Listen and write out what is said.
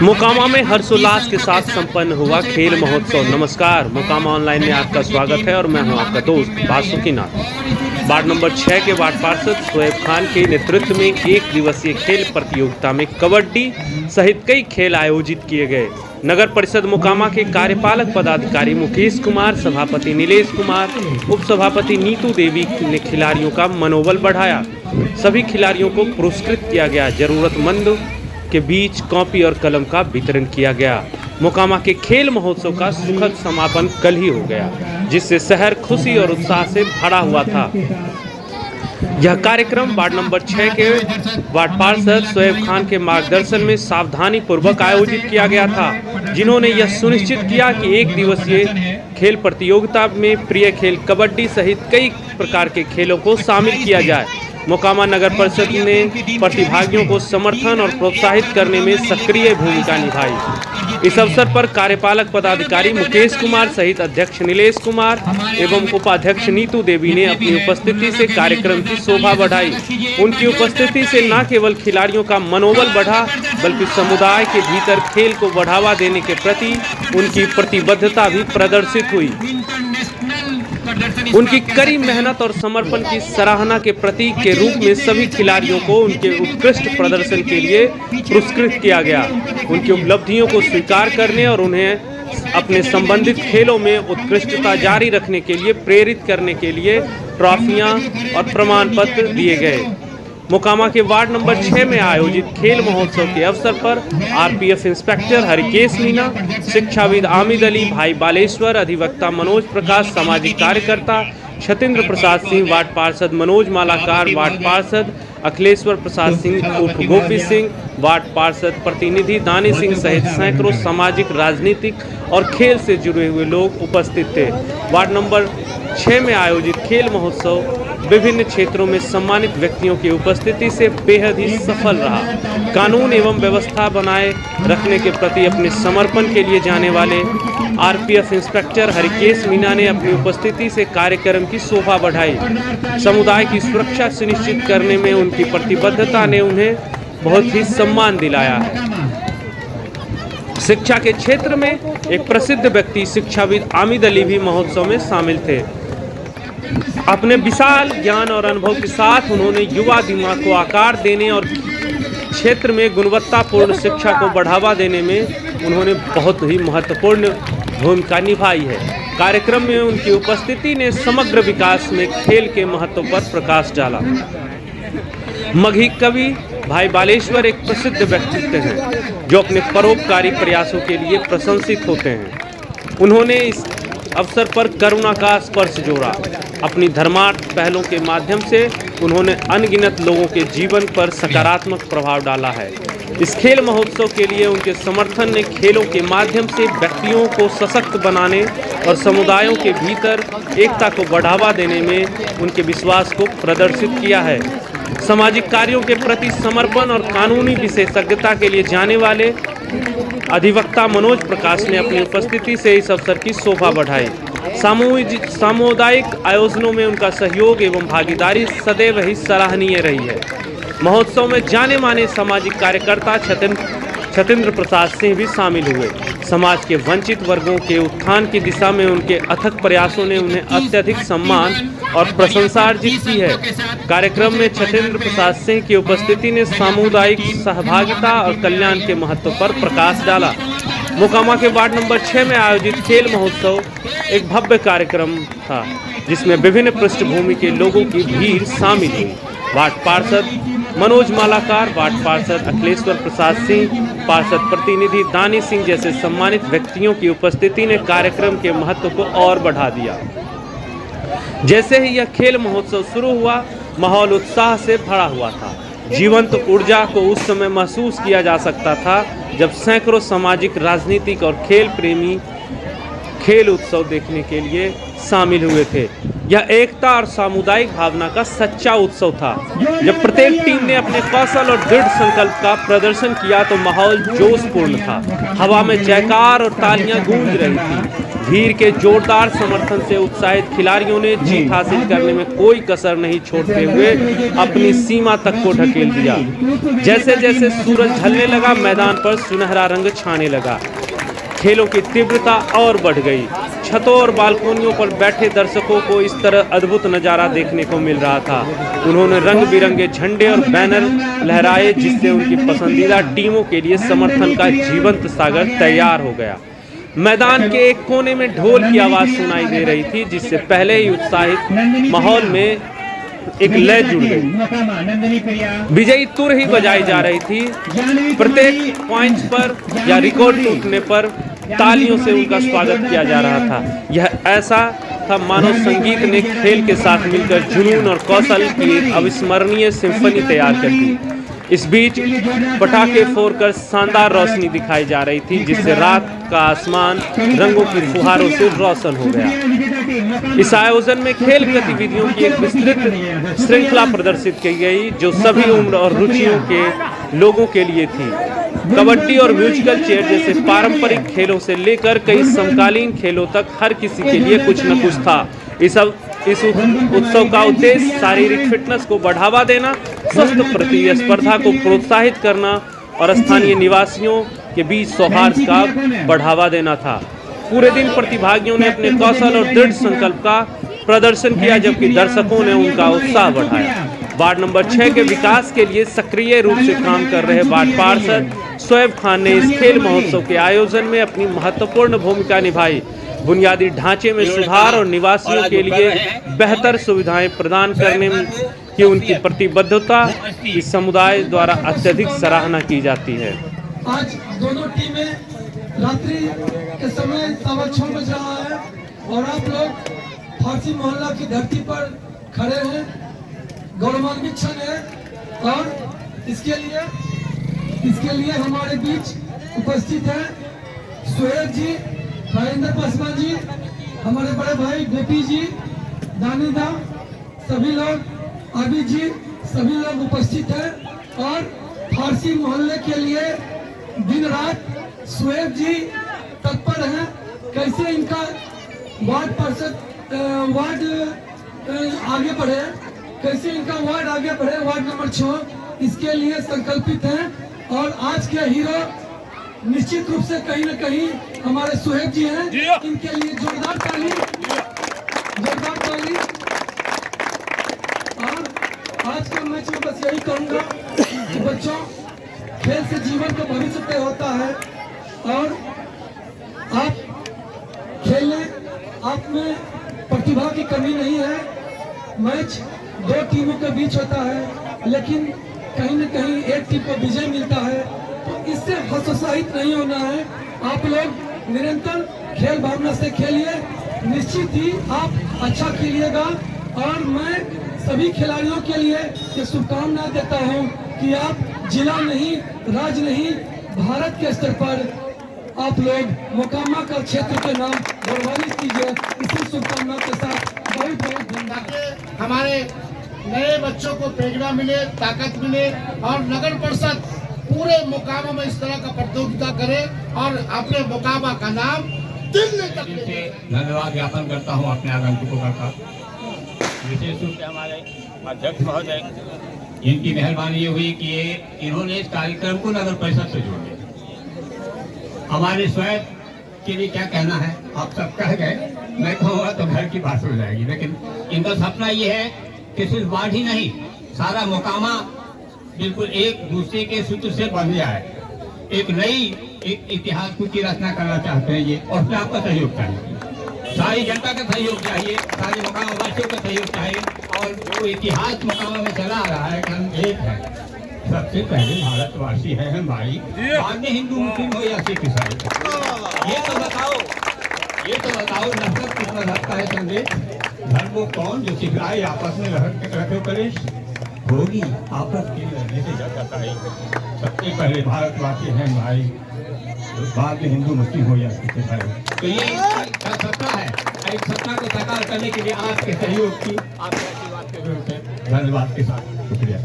मोकामा में हर्षोल्लास के साथ संपन्न हुआ खेल महोत्सव। नमस्कार, मोकामा ऑनलाइन में आपका स्वागत है और मैं हूं आपका दोस्त बासुकीनाथ। वार्ड नंबर 6 के वार्ड पार्षद शोएब खान के नेतृत्व में एक दिवसीय खेल प्रतियोगिता में कबड्डी सहित कई खेल आयोजित किए गए। नगर परिषद मोकामा के कार्यपालक पदाधिकारी मुकेश कुमार, सभापति नीलेश कुमार, उप सभापति नीतू देवी ने खिलाड़ियों का मनोबल बढ़ाया। सभी खिलाड़ियों को पुरस्कृत किया गया। जरूरतमंद के बीच कॉपी और कलम का वितरण किया गया। मोकामा के खेल महोत्सव का सुखद समापन कल ही हो गया, जिससे शहर खुशी और उत्साह से भरा हुआ था। यह कार्यक्रम वार्ड नंबर 6 के वार्ड पार्षद शोएब खान के मार्गदर्शन में सावधानी पूर्वक आयोजित किया गया था, जिन्होंने यह सुनिश्चित किया कि एक दिवसीय खेल प्रतियोगिता में प्रिय खेल कबड्डी सहित कई प्रकार के खेलों को शामिल किया जाए। मोकामा नगर परिषद ने प्रतिभागियों को समर्थन और प्रोत्साहित करने में सक्रिय भूमिका निभाई। इस अवसर पर कार्यपालक पदाधिकारी मुकेश कुमार सहित अध्यक्ष नीलेश कुमार एवं उपाध्यक्ष नीतू देवी ने अपनी उपस्थिति से कार्यक्रम की शोभा बढ़ाई। उनकी उपस्थिति से न केवल खिलाड़ियों का मनोबल बढ़ा, बल्कि समुदाय के भीतर खेल को बढ़ावा देने के प्रति उनकी प्रतिबद्धता भी प्रदर्शित हुई। उनकी कड़ी मेहनत और समर्पण की सराहना के प्रतीक के रूप में सभी खिलाड़ियों को उनके उत्कृष्ट प्रदर्शन के लिए पुरस्कृत किया गया। उनकी उपलब्धियों को स्वीकार करने और उन्हें अपने संबंधित खेलों में उत्कृष्टता जारी रखने के लिए प्रेरित करने के लिए ट्रॉफियां और प्रमाण पत्र दिए गए। मोकामा के वार्ड नंबर 6 में आयोजित खेल महोत्सव के अवसर पर आरपीएफ इंस्पेक्टर हरिकेश मीना, शिक्षाविद आमिद अली, भाई बालेश्वर, अधिवक्ता मनोज प्रकाश, सामाजिक कार्यकर्ता छतेंद्र प्रसाद सिंह, वार्ड पार्षद मनोज मालाकार, वार्ड पार्षद अखिलेश्वर प्रसाद सिंह उर्फ गोपी सिंह, वार्ड पार्षद प्रतिनिधि दानी सिंह सहित सैकड़ों सामाजिक, राजनीतिक और खेल से जुड़े हुए लोग उपस्थित थे। वार्ड नंबर 6 में आयोजित खेल महोत्सव विभिन्न क्षेत्रों में सम्मानित व्यक्तियों की उपस्थिति से बेहद ही सफल रहा। कानून एवं व्यवस्था बनाए रखने के प्रति अपने समर्पण के लिए जाने वाले आरपीएफ इंस्पेक्टर हरिकेश मीना ने अपनी उपस्थिति से कार्यक्रम की शोभा बढ़ाई। समुदाय की सुरक्षा सुनिश्चित करने में उनकी प्रतिबद्धता ने उन्हें बहुत ही सम्मान दिलाया है। शिक्षा के क्षेत्र में एक प्रसिद्ध व्यक्ति शिक्षाविद आमिद अली भी महोत्सव में शामिल थे। अपने विशाल ज्ञान और अनुभव के साथ उन्होंने युवा दिमाग को आकार देने और क्षेत्र में गुणवत्तापूर्ण शिक्षा को बढ़ावा देने में उन्होंने बहुत ही महत्वपूर्ण भूमिका निभाई है। कार्यक्रम में उनकी उपस्थिति ने समग्र विकास में खेल के महत्व पर प्रकाश डाला। मगही कवि भाई बालेश्वर एक प्रसिद्ध व्यक्तित्व हैं, जो अपने परोपकारी प्रयासों के लिए प्रशंसित होते हैं। उन्होंने इस अवसर पर करुणा का स्पर्श जोड़ा। अपनी धर्मार्थ पहलों के माध्यम से उन्होंने अनगिनत लोगों के जीवन पर सकारात्मक प्रभाव डाला है। इस खेल महोत्सव के लिए उनके समर्थन ने खेलों के माध्यम से व्यक्तियों को सशक्त बनाने और समुदायों के भीतर एकता को बढ़ावा देने में उनके विश्वास को प्रदर्शित किया है। सामाजिक कार्यों के प्रति समर्पण और कानूनी विशेषज्ञता के लिए जाने वाले अधिवक्ता मनोज प्रकाश ने अपनी उपस्थिति से इस अवसर की शोभा बढ़ाई। सामुदायिक आयोजनों में उनका सहयोग एवं भागीदारी सदैव ही सराहनीय रही है। महोत्सव में जाने माने सामाजिक कार्यकर्ता छतेंद्र प्रसाद सिंह भी शामिल हुए। समाज के वंचित वर्गों के उत्थान की दिशा में उनके अथक प्रयासों ने उन्हें अत्यधिक सम्मान और प्रशंसा अर्जित की है। कार्यक्रम में छतेंद्र प्रसाद सिंह की उपस्थिति ने सामुदायिक सहभागिता और कल्याण के महत्व पर प्रकाश डाला। मोकामा के वार्ड नंबर 6 में आयोजित खेल महोत्सव एक भव्य कार्यक्रम था, जिसमें विभिन्न पृष्ठभूमि के लोगों की भीड़ शामिल हुई। वार्ड पार्षद मनोज मालाकार, वार्ड पार्षद अखिलेश्वर प्रसाद सिंह, पार्षद प्रतिनिधि दानी सिंह जैसे सम्मानित व्यक्तियों की उपस्थिति ने कार्यक्रम के महत्व को और बढ़ा दिया। जैसे ही यह खेल महोत्सव शुरू हुआ, माहौल उत्साह से भरा हुआ था। जीवंत ऊर्जा को उस समय महसूस किया जा सकता था जब सैकड़ों सामाजिक, राजनीतिक और खेल प्रेमी खेल उत्सव देखने के लिए शामिल हुए थे। यह एकता और सामुदायिक भावना का सच्चा उत्सव था। जब प्रत्येक टीम ने अपने कौशल और दृढ़ संकल्प का प्रदर्शन किया तो माहौल जोशपूर्ण था। हवा में जयकार और तालियां गूंज रही थी। भीड़ के जोरदार समर्थन से उत्साहित खिलाड़ियों ने जीत हासिल करने में कोई कसर नहीं छोड़ते हुए अपनी सीमा तक को ढकेल दिया। जैसे जैसे सूरज ढलने लगा, मैदान पर सुनहरा रंग छाने लगा। खेलों की तीव्रता और बढ़ गई। छतों और बालकोनियों पर बैठे दर्शकों को इस तरह अद्भुत नज़ारा देखने को मिल रहा था। उन्होंने रंग बिरंगे झंडे और बैनर लहराए, जिससे उनकी पसंदीदा टीमों के लिए समर्थन का जीवंत सागर तैयार हो गया। मैदान के एक कोने में ढोल की आवाज़ सुनाई दे रही थी, जिससे पहले ही उत्साहित माहौल में एक लय जुड़ गई। विजयी तुर ही बजाई जा रही थी। प्रत्येक पॉइंट्स पर या रिकॉर्ड टूटने पर तालियों से उनका स्वागत किया जा रहा था। यह ऐसा था मानो संगीत ने खेल के साथ मिलकर जुनून और कौशल की एक अविस्मरणीय सिम्फनी तैयार कर दी। इस बीच पटाखे फोड़कर शानदार रोशनी दिखाई जा रही थी, जिससे रात का आसमान रंगों की फुहारों से रोशन हो गया। इस आयोजन में खेल गतिविधियों की एक विस्तृत श्रृंखला प्रदर्शित की गई, जो सभी उम्र और रुचियों के लोगों के लिए थी। कबड्डी और म्यूजिकल चेयर जैसे पारंपरिक खेलों से लेकर कई समकालीन खेलों तक हर किसी के लिए कुछ न कुछ था। इस उत्सव का उद्देश्य शारीरिक फिटनेस को बढ़ावा देना, स्वस्थ प्रतिस्पर्धा को प्रोत्साहित करना और स्थानीय निवासियों के बीच सौहार्द का बढ़ावा देना था। पूरे दिन प्रतिभागियों ने अपने कौशल और दृढ़ संकल्प का प्रदर्शन किया, जबकि दर्शकों ने उनका उत्साह बढ़ाया। वार्ड नंबर 6 के विकास के लिए सक्रिय रूप से काम कर रहे वार्ड पार्षद शोएब खान ने इस खेल महोत्सव के आयोजन में अपनी महत्वपूर्ण भूमिका निभाई। बुनियादी ढांचे में सुधार और निवासियों के लिए बेहतर सुविधाएं प्रदान करने की उनकी प्रतिबद्धता इस समुदाय द्वारा अत्यधिक सराहना की जाती है। आज दोनों टीमें रात्रि के समय 6:15 बज रहा है और आप लोग फारसी मोहल्ला की धरती पर खड़े हैं। गौरवान्वित क्षण है और इसके लिए हमारे बीच उपस्थित है शोएब जी, राजेंद्र पासवान जी, हमारे बड़े भाई बेपी जी, दानिदा, सभी लोग, आबिद जी, सभी लोग उपस्थित हैं। और फारसी मोहल्ले के लिए दिन रात शोएब जी तत्पर हैं। कैसे इनका वार्ड आगे बढ़े, कैसे इनका वार्ड आगे बढ़े, वार्ड नंबर 6 इसके लिए संकल्पित हैं। और आज के हीरो निश्चित रूप से कहीं न कहीं हमारे शोएब जी हैं। इनके लिए जोरदार ताली। और आज के मैच में बस यही कहूँगा कि बच्चों, खेल से जीवन का भविष्य तय होता है और आप खेलने, आप में प्रतिभा की कमी नहीं है। मैच दो टीमों के बीच होता है, लेकिन कहीं न कहीं एक टीम को विजय मिलता है, तो इससे हतोत्साहित नहीं होना है। आप लोग निरंतर खेल भावना से खेलिए, निश्चित ही आप अच्छा खेलिएगा। और मैं सभी खिलाड़ियों के लिए ये शुभकामनाएं देता हूं कि आप जिला नहीं, राज्य नहीं, भारत के स्तर पर आप लोग मोकामा का क्षेत्र के नाम गौरवान्वित कीजिए। इसी शुभकामनाओं के साथ बहुत बहुत धन्यवाद। हमारे नए बच्चों को प्रेरणा मिले, ताकत मिले और नगर परिषद पूरे मोकामा में इस तरह का प्रतियोगिता करे और अपने मोकामा का नाम दिल्ली तक ले। धन्यवाद ज्ञापन करता हूँ अपने आगंतुकों का। विशेष रूप से हमारे अध्यक्ष महोदय, इनकी मेहरबानी ये हुई कि इन्होंने इस कार्यक्रम को नगर परिषद से जोड़ दिया। हमारे स्वयं के लिए क्या कहना है, आप सब कह गए, मैं कहूँगा तो घर की बात हो जाएगी। लेकिन इनका सपना ये है कि सिर्फ वार्ड ही नहीं, सारा मोकामा बिल्कुल एक दूसरे के सूत्र से बन जाए, एक नई एक इतिहास की रचना करना चाहते हैं ये, और उसमें आपका सहयोग चाहिए, सारी जनता का सहयोग चाहिए, सारे मोकामा वासियों का सहयोग चाहिए। और वो इतिहास मोकामा में चला आ रहा है कि हम एक है, सबसे पहले भारतवासी है हम भाई, बाद में हिंदू मुस्लिम हो या सिख ईसाई। ये तो बताओ नफरत किस मजहब का है संदेश? धर्म को कौन जो सिखाए आपस में रखो कलेश होगी, आपस के लड़ने से जाता है। सबसे पहले भारतवासी हैं भाई, बाद में हिंदू मुस्लिम हो या सिख ईसाई। तो ये सपना है, इस सपना को साकार करने के लिए आपके सहयोग की, आपके आशीर्वाद के जरूरत है। धन्यवाद के साथ शुक्रिया।